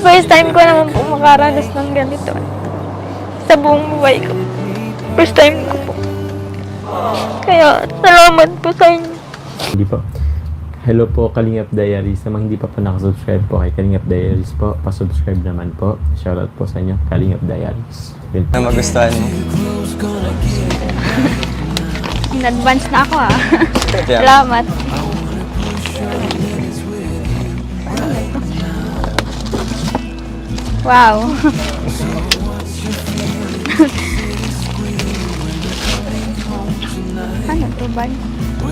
first time ko naman po makaranas ng ganito. Sa buong buhay ko. First time ko po. Kaya, salamat po sa inyo. Hindi po. Hello po, Kalingap Diaries. Namang hindi pa po nakasubscribe po kay Kalingap Diaries po, pasubscribe naman po. Shoutout po sa inyo, Kalingap Diaries. Yun. Na magustuhan mo? In advance na ako Yeah. Salamat. Wow. Ano to ba?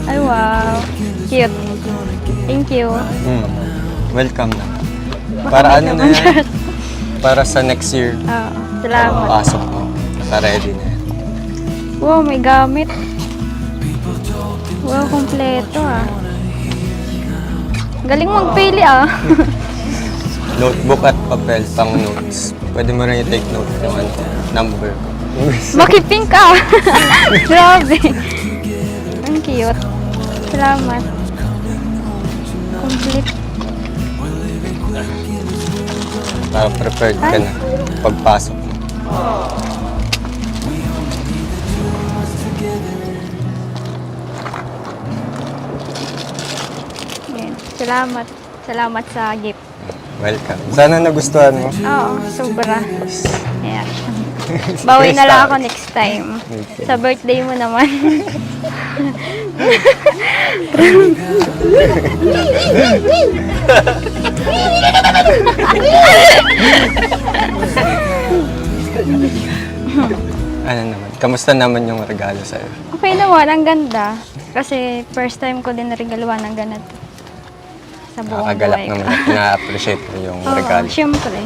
Ay, wow. Cute. Thank you. Welcome na. Para ano na yan? Para sa next year. Salamat. Pasok mo. Naka-ready na yan. Wow, may gamit. Wow, kompleto Galing magpili Notebook at papel pang notes. Pwede mo rin i-take note yung ano, number ko. Makipink Grabe. Ang cute. Salamat. Complete. Para prepared ka na pagpasok mo. Yan. Salamat. Salamat sa gift. Welcome. Sana nagustuhan mo. Oo, sobra. Ayan. Bawi na lang ako next time. Okay. Sa birthday mo naman. Ano naman? Kamusta naman yung regalo sa'yo? Okay naman, ang ganda. Kasi first time ko din naregaluhan ng ganito. Sa buong Nakakagalak buhay ko. naman. Na-appreciate mo yung Oo, regalo. syempre.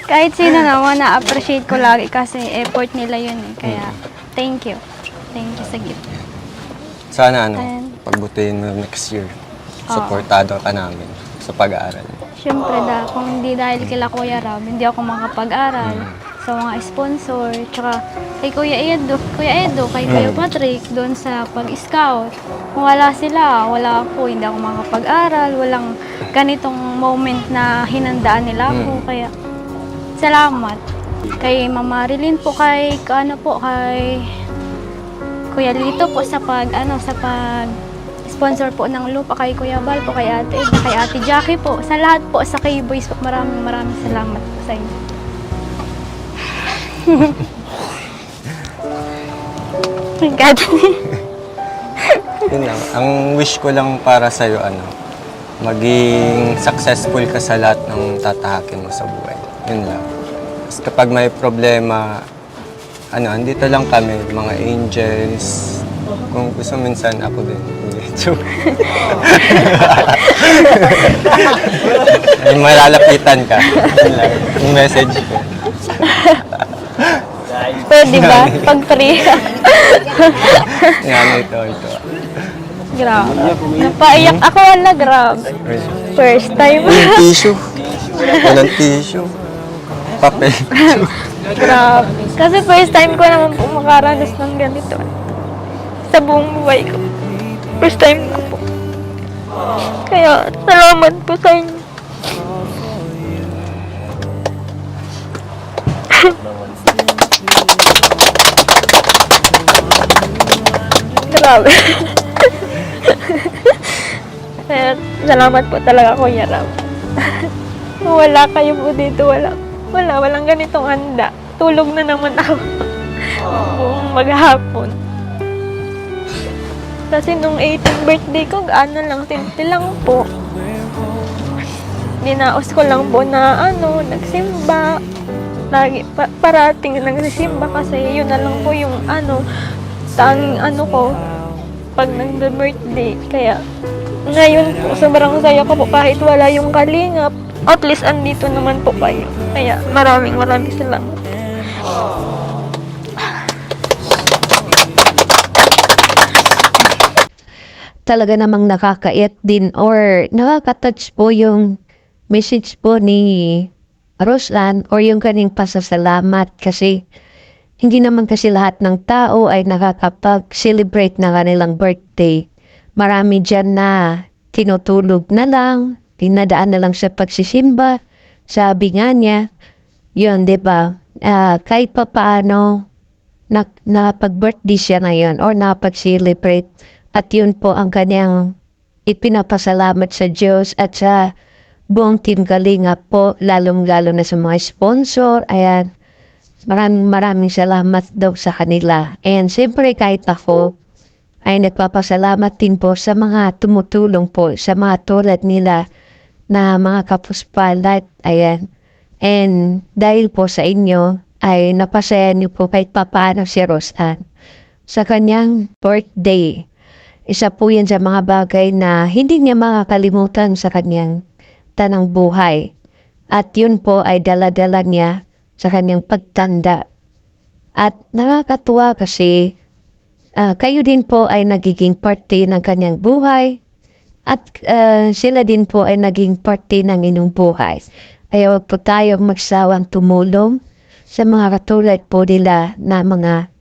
Kahit sino naman, na-appreciate ko lagi kasi effort nila yun Kaya, thank you. Thank you sa gift. Sana And- pagbutihin mo next year. Supportado ka namin sa pag-aaral. Syempre, kung hindi dahil kila Kuya Ram, hindi ako makapag-aral. Sa mga sponsor, tsaka kay Kuya Edo, kay Kuya Patrick, doon sa pag-scout. Kung wala sila, wala ako, hindi ako makapag-aral, walang ganitong moment na hinandaan nila ako. Kaya, salamat. Kay Mama Marilyn po, kay Kuya Lito po sa sponsor po ng lupa, kay Kuya Bal po, kay Ate Ed, kay Ate Jackie po, sa lahat po, sa K-Boys po, maraming salamat po sa inyo. My God. Yun lang. Ang wish ko lang para sa'yo, maging successful ka sa lahat ng tatahakin mo sa buhay. Yun lang. Tapos kapag may problema, andito lang kami, mga angels. Kung gusto minsan ako din. Joke. Ay, malalapitan ka. Yun lang. Yung message ko. Pwede ba? Pag free. Yan, ito. Grabe. Napaiyak ako, grabe. First time. Walang tissue. Walang tissue. Papel. Grabe. Kasi first time ko naman po makaranas ng ganito. Sa buong buhay ko. First time ko po. Kaya, salamat po sa inyo. Grabe. Kaya, salamat po talaga, Kuya Ram. Wala kayo po dito, walang ganitong handa. Tulog na naman ako. Buong maghapon. Kasi nung 18th birthday ko, simple lang po. Dinaos ko lang po na nagsimba. Lagi, parating nagsisimba kasi yun na lang po yung ko pag nag-birthday. Kaya, ngayon po, sobrang saya ko po kahit wala yung kalingap. At least, andito naman po kayo. Kaya, maraming salamat. Talaga namang nakakaiyak din or nakaka-touch po yung message po ni Roslan or yung kaning pasasalamat kasi hindi naman kasi lahat ng tao ay nakakapag-celebrate ng kanilang birthday. Marami dyan na tinutulog na lang, dinadaan na lang sa pagsisimba. Sabi nga niya, yun, di ba? Kahit pa paano, napag-birthday siya ngayon or napag-celebrate. At yun po ang kanyang ipinapasalamat sa Diyos at sa buong Team Kalingap po, lalong-lalo na sa mga sponsor. Ayan, maraming salamat daw sa kanila. And siyempre kahit ako, ay nagpapasalamat din po sa mga tumutulong po, sa mga tulad nila na mga kapuspalat. Ayan. And dahil po sa inyo, ay napasaya niyo po kahit papaano si Rosan sa kanyang birthday. Isa po yan sa mga bagay na hindi niya makakalimutan sa kanyang tanang buhay. At yun po ay dala-dala niya sa kanyang pagtanda. At nakakatuwa kasi kayo din po ay nagiging parte ng kanyang buhay. At sila din po ay naging parte ng inyong buhay. Kaya wag po tayo magsawang tumulong sa mga katulad po nila na mga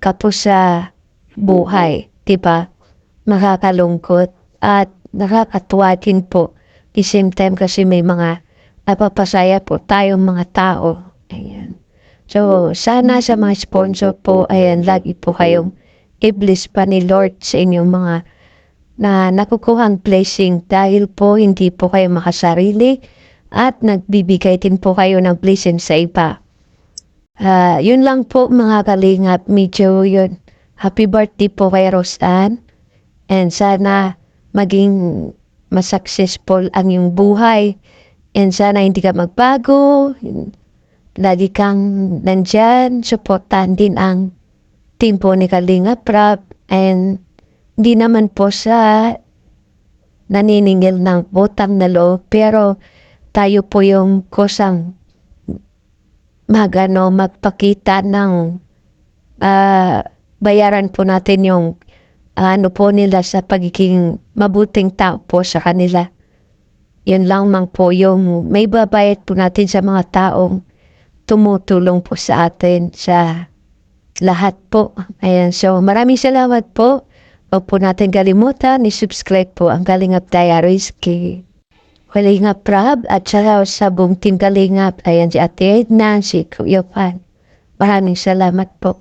kapos sa buhay. Diba? Makakalungkot at nakakatuwa din po. At the same time kasi may mga napapasaya po tayong mga tao. Ayan. So, sana sa mga sponsor po, ayan, lagi po kayong i-bless pa ni Lord sa inyong mga na nakukuhang blessing dahil po hindi po kayo makasarili at nagbibigay din po kayo ng blessing sa iba. Yun lang po mga kalingap, medyo yun. Happy birthday po kay Rosan and sana maging mas-successful ang iyong buhay and sana hindi ka magbago, lagi kang nandyan, supportan din ang team po ni Kalingap Rap and hindi naman po sa naniningil ng utang na loob pero tayo po yung kusang magpakita ng bayaran po natin yung ano po nila sa pagiging mabuting tao po sa kanila. Yun lang man po yung may babayad po natin sa mga taong tumutulong po sa atin sa lahat po. Ayan, so maraming salamat po. Huwag po natin kalimutan, i-subscribe po ang Kalingap Diaries kay Kalingap Rab at sa buong Team Kalingap. Ayan si Ate Edna, si Kuya Pan. Maraming salamat po.